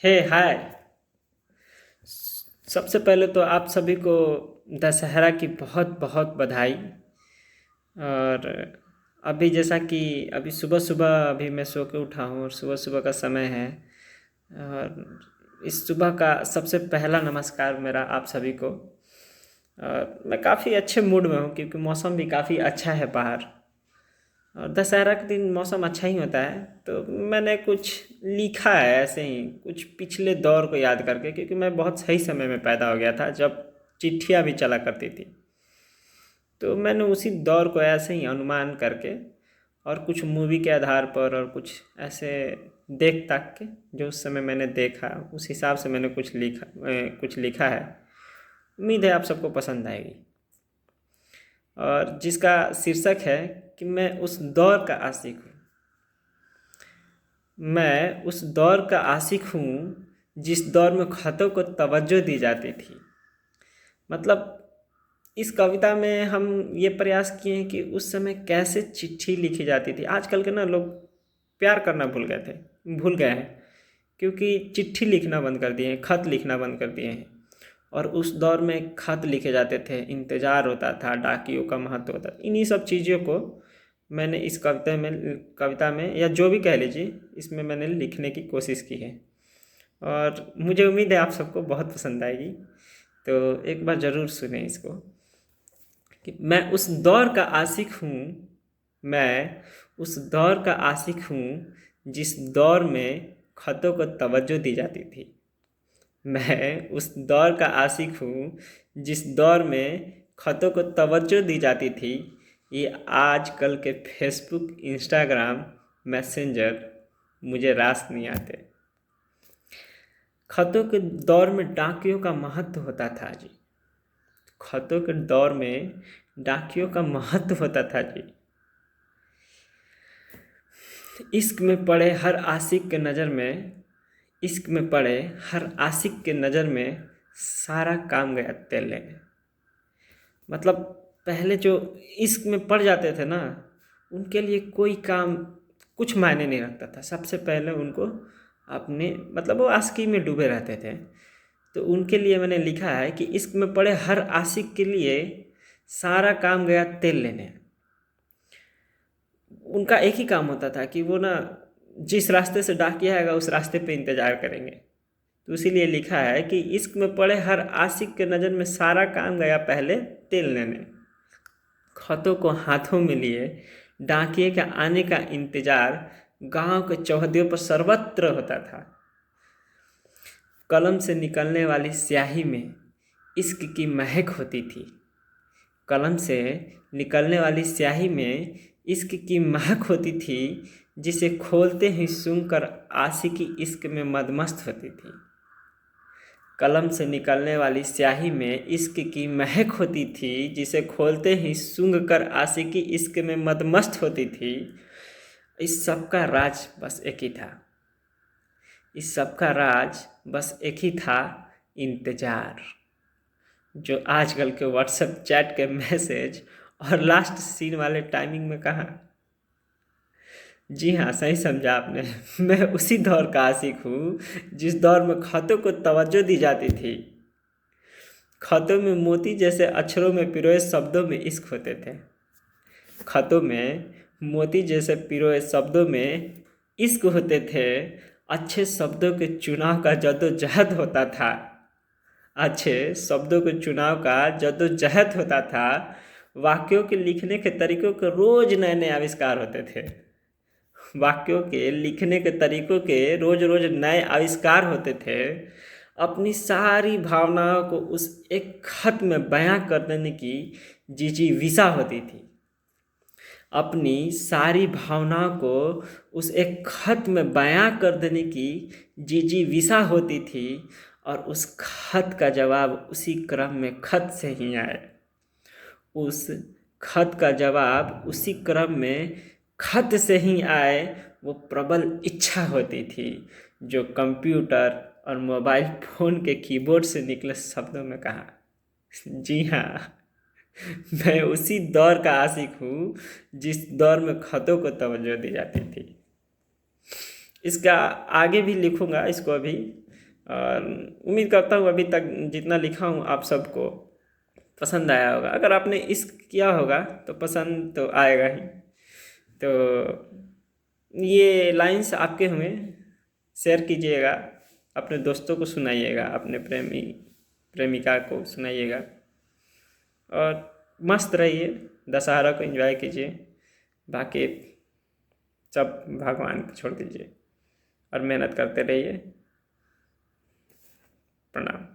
हे हाय। सबसे पहले तो आप सभी को दशहरा की बहुत बहुत बधाई। और अभी जैसा कि अभी सुबह सुबह अभी मैं सो के उठा हूँ और सुबह सुबह का समय है। और इस सुबह का सबसे पहला नमस्कार मेरा आप सभी को। और मैं काफ़ी अच्छे मूड में हूँ क्योंकि मौसम भी काफ़ी अच्छा है बाहर। और दशहरा के दिन मौसम अच्छा ही होता है, तो मैंने कुछ लिखा है ऐसे ही कुछ पिछले दौर को याद करके, क्योंकि मैं बहुत सही समय में पैदा हो गया था जब चिट्ठियाँ भी चला करती थी। तो मैंने उसी दौर को ऐसे ही अनुमान करके और कुछ मूवी के आधार पर और कुछ ऐसे देख ताक के जो उस समय मैंने देखा उस हिसाब से मैंने कुछ लिखा है। उम्मीद है आप सबको पसंद आएगी। और जिसका शीर्षक है कि मैं उस दौर का आशिक हूँ। मैं उस दौर का आशिक हूँ जिस दौर में ख़तों को तवज्जो दी जाती थी। मतलब इस कविता में हम ये प्रयास किए हैं कि उस समय कैसे चिट्ठी लिखी जाती थी। आजकल के ना लोग प्यार करना भूल गए हैं, क्योंकि चिट्ठी लिखना बंद कर दिए हैं, खत लिखना बंद कर दिए हैं। और उस दौर में खत लिखे जाते थे, इंतज़ार होता था, डाकियों का महत्व होता था। इन्हीं सब चीज़ों को मैंने इस कविता में या जो भी कह लीजिए, इसमें मैंने लिखने की कोशिश की है। और मुझे उम्मीद है आप सबको बहुत पसंद आएगी। तो एक बार ज़रूर सुने इसको कि मैं उस दौर का आशिक हूँ। मैं उस दौर का आशिक हूँ जिस दौर में ख़तों को तवज्जो दी जाती थी। मैं उस दौर का आशिक हूँ जिस दौर में ख़तों को तवज्जो दी जाती थी। ये आजकल के फेसबुक, इंस्टाग्राम, मैसेंजर मुझे रास नहीं आते। ख़तों के दौर में डाकियों का महत्व होता था जी। ख़तों के दौर में डाकियों का महत्व होता था जी। इश्क में पड़े हर आशिक के नज़र में इश्क में पड़े हर आशिक के नज़र में सारा काम गया तेल लेने। मतलब पहले जो इश्क में पड़ जाते थे ना, उनके लिए कोई काम कुछ मायने नहीं रखता था। सबसे पहले उनको अपने मतलब वो आशिकी में डूबे रहते थे। तो उनके लिए मैंने लिखा है कि इश्क में पड़े हर आशिक के लिए सारा काम गया तेल लेने। उनका एक ही काम होता था कि वो ना जिस रास्ते से डाकिया आएगा उस रास्ते पे इंतज़ार करेंगे। तो इसीलिए लिखा है कि इश्क में पड़े हर आशिक के नज़र में सारा काम गया पहले तेल लेने। खतों को हाथों में लिए डाकिए के आने का इंतज़ार गांव के चौहदियों पर सर्वत्र होता था। कलम से निकलने वाली स्याही में इश्क की महक होती थी। कलम से निकलने वाली स्याही में इश्क की महक होती थी, जिसे खोलते ही सूंघकर आशिकी इश्क में मदमस्त होती थी। कलम से निकलने वाली स्याही में इश्क की महक होती थी, जिसे खोलते ही सूंघकर आशिकी इश्क में मदमस्त होती थी। इस सब का राज बस एक ही था। इस सब का राज बस एक ही था, इंतज़ार। जो आजकल के व्हाट्सएप चैट के मैसेज और लास्ट सीन वाले टाइमिंग में कहाँ। जी हाँ, सही समझा आपने। मैं उसी दौर का आशिक हूँ जिस दौर में खतों को तवज्जो दी जाती थी। खतों में मोती जैसे अक्षरों में पिरोए शब्दों में इश्क होते थे। खतों में मोती जैसे पिरोए शब्दों में इश्क होते थे। अच्छे शब्दों के चुनाव का जद्दोजहद होता था। अच्छे शब्दों के चुनाव का जद्दोजहद होता था। वाक्यों के लिखने के तरीकों के रोज नए नए आविष्कार होते थे। वाक्यों के लिखने के तरीकों के रोज रोज नए आविष्कार होते थे। अपनी सारी भावनाओं को उस एक खत में बयां कर देने की जिजीविषा होती थी। अपनी सारी भावनाओं को उस एक खत में बयां कर देने की जिजीविषा होती थी। और उस खत का जवाब उसी क्रम में खत से ही आए। उस खत का जवाब उसी क्रम में खत से ही आए। वो प्रबल इच्छा होती थी जो कंप्यूटर और मोबाइल फ़ोन के कीबोर्ड से निकले शब्दों में कहा। जी हाँ, मैं उसी दौर का आशिक हूँ जिस दौर में खतों को तवज्जो दी जाती थी। इसका आगे भी लिखूँगा इसको अभी, और उम्मीद करता हूँ अभी तक जितना लिखा हूँ आप सबको पसंद आया होगा। अगर आपने इश्क किया होगा तो पसंद तो आएगा ही। तो ये लाइंस आपके हुए, शेयर कीजिएगा, अपने दोस्तों को सुनाइएगा, अपने प्रेमिका को सुनाइएगा और मस्त रहिए, दशहरा को एंजॉय कीजिए। बाकी सब भगवान को छोड़ दीजिए और मेहनत करते रहिए। प्रणाम।